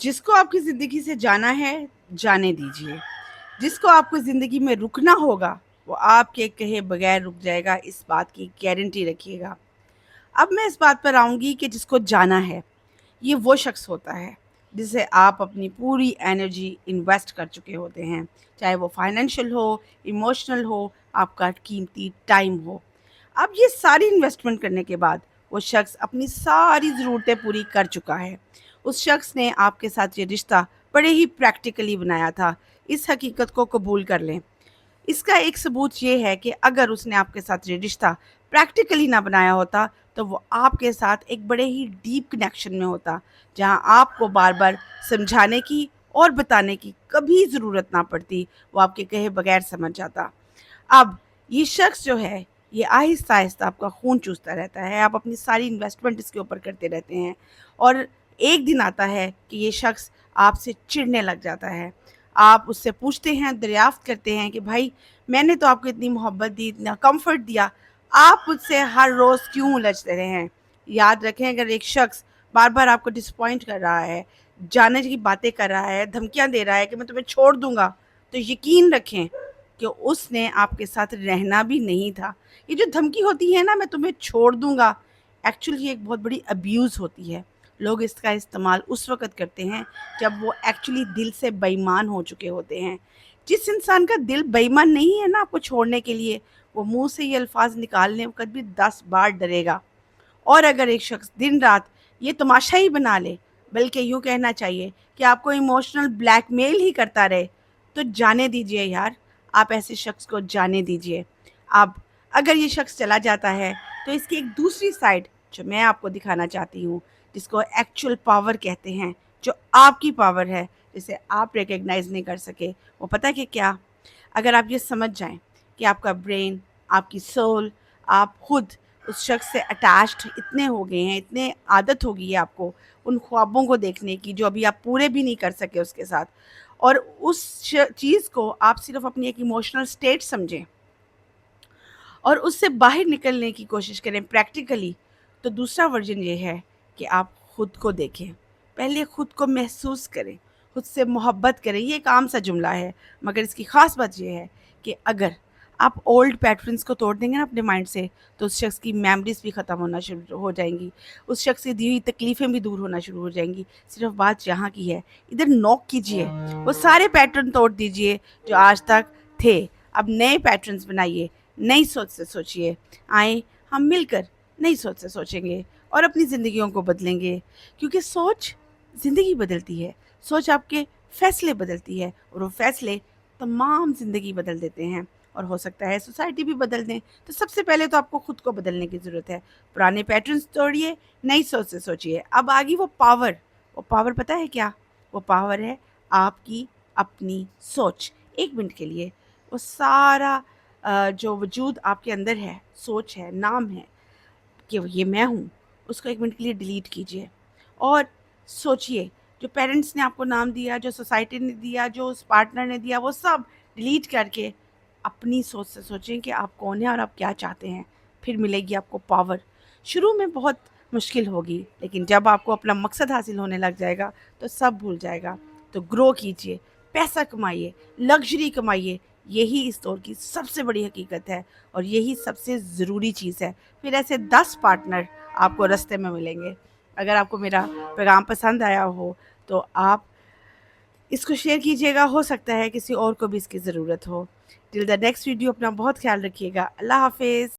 जिस को आपकी ज़िंदगी से जाना है, जाने दीजिए। जिसको आपको ज़िंदगी में रुकना होगा, वो आपके कहे बगैर रुक जाएगा, इस बात की गारंटी रखिएगा। अब मैं इस बात पर आऊँगी कि जिसको जाना है, ये वो शख्स होता है, जिसे आप अपनी पूरी एनर्जी इन्वेस्ट कर चुके होते हैं। चाहे वो फाइनेंशियल हो, इमोशनल हो, आपका कीमती टाइम हो। अब ये सारी इन्वेस्टमेंट करने के बाद वो शख्स अपनी सारी ज़रूरतें पूरी कर चुका है। उस शख्स ने आपके साथ ये रिश्ता बड़े ही प्रैक्टिकली बनाया था। इस हकीकत को कबूल कर लें। इसका एक सबूत ये है कि अगर उसने आपके साथ ये रिश्ता प्रैक्टिकली ना बनाया होता, तो वो आपके साथ एक बड़े ही डीप कनेक्शन में होता, जहाँ आपको बार-बार समझाने की और बताने की कभी ज़रूरत ना पड़ती, वो आपके कहे बगैर समझ जाता। अब ये शख्स जो है, ये आहिस्ता-आहिस्ता आपका खून चूसता रहता है, आप अपनी सारी इन्वेस्टमेंट इसके ऊपर करते रहते हैं और एक दिन आता है कि ये शख्स आपसे चिढ़ने लग जाता है। आप उससे पूछते हैं, दरियाफ़्त करते हैं कि भाई मैंने तो आपको इतनी मोहब्बत दी, इतना कम्फ़र्ट दिया, आप मुझसे हर रोज़ क्यों उलझते रहे हैं? याद रखें, अगर एक शख्स बार-बार आपको डिसअपॉइंट कर रहा है, जाने की बातें कर रहा है, धमकियाँ दे रहा है कि मैं तुम्हें छोड़ दूँगा, तो यकीन रखें कि उसने आपके साथ रहना भी नहीं था। ये जो धमकी होती है ना, मैं तुम्हें छोड़ दूँगा, एक्चुअली ये एक बहुत बड़ी अब्यूज़ होती है। लोग इसका इस्तेमाल उस वक़्त करते हैं जब वो एक्चुअली दिल से बेईमान हो चुके होते हैं। जिस इंसान का दिल बेईमान नहीं है ना आपको छोड़ने के लिए, वो मुँह से ये अल्फ़ाज़ निकालने वक़्त भी 10 बार डरेगा। और अगर एक शख्स दिन-रात ये तमाशा ही बना ले, बल्कि यूँ कहना चाहिए कि आपको इमोशनल ब्लैकमेल ही करता रहे, तो जाने दीजिए यार, आप ऐसे शख्स को जाने दीजिए। अब अगर ये शख्स चला जाता है, तो इसकी एक दूसरी साइड जो मैं आपको दिखाना चाहती हूँ, जिसको एक्चुअल पावर कहते हैं, जो आपकी पावर है, जिसे आप रिकॉग्नाइज़ नहीं कर सके, वो पता है कि क्या? अगर आप ये समझ जाएँ कि आपका ब्रेन, आपकी सोल, आप खुद उस शख्स से अटैच्ड इतने हो गए हैं, इतने आदत हो गई है आपको उन ख्वाबों को देखने की जो अभी आप पूरे भी नहीं कर सके उसके साथ, और उस चीज़ को आप सिर्फ अपनी एक इमोशनल स्टेट समझें और उससे बाहर निकलने की कोशिश करें प्रैक्टिकली, तो दूसरा वर्जन ये है कि आप खुद को देखें। पहले खुद को महसूस करें, खुद से मोहब्बत करें। ये एक आम सा जुमला है, मगर इसकी ख़ास बात ये है कि अगर आप ओल्ड पैटर्न्स को तोड़ देंगे ना अपने माइंड से, तो उस शख्स की मेमोरीज़ भी ख़त्म होना शुरू हो जाएँगी। उस शख्स की दी हुई तकलीफ़ें भी दूर होना शुरू हो जाएँगी। सिर्फ़ बात यहाँ की है, इधर नॉक कीजिए, वो सारे पैटर्न तोड़ दीजिए जो आज तक थे। अब नए पैटर्न्स बनाइए, नई सोच से सोचिए। आएँ हम मिलकर नई सोच से सोचेंगे और अपनी ज़िंदगियों को बदलेंगे, क्योंकि सोच ज़िंदगी बदलती है। सोच आपके फ़ैसले बदलती है और वो फ़ैसले तमाम ज़िंदगी बदल देते हैं और हो सकता है सोसाइटी भी बदल दें। तो सबसे पहले तो आपको खुद को बदलने की ज़रूरत है। पुराने पैटर्न्स तोड़िए, नई सोच से सोचिए। अब आ गई वो पावर, वो पावर पता है क्या? वो पावर है आपकी अपनी सोच। 1 मिनट के लिए वो सारा जो वजूद आपके अंदर है, सोच है, नाम है कि ये मैं हूँ, उसको 1 मिनट के लिए डिलीट कीजिए और सोचिए, जो पेरेंट्स ने आपको नाम दिया, जो सोसाइटी ने दिया, जो उस पार्टनर ने दिया, वो सब डिलीट करके अपनी सोच से सोचें कि आप कौन हैं और आप क्या चाहते हैं। फिर मिलेगी आपको पावर। शुरू में बहुत मुश्किल होगी, लेकिन जब आपको अपना मकसद हासिल होने लग जाएगा, तो सब भूल जाएगा। तो ग्रो कीजिए, पैसा कमाइए, लग्ज़री कमाइए, यही इस दौर की सबसे बड़ी हकीकत है और यही सबसे ज़रूरी चीज़ है। फिर ऐसे 10 पार्टनर आपको रास्ते में मिलेंगे। अगर आपको मेरा पैगाम पसंद आया हो, तो आप इसको शेयर कीजिएगा, हो सकता है किसी और को भी इसकी ज़रूरत हो। टिल द नेक्स्ट वीडियो, अपना बहुत ख़्याल रखिएगा। अल्लाह हाफ़िज़।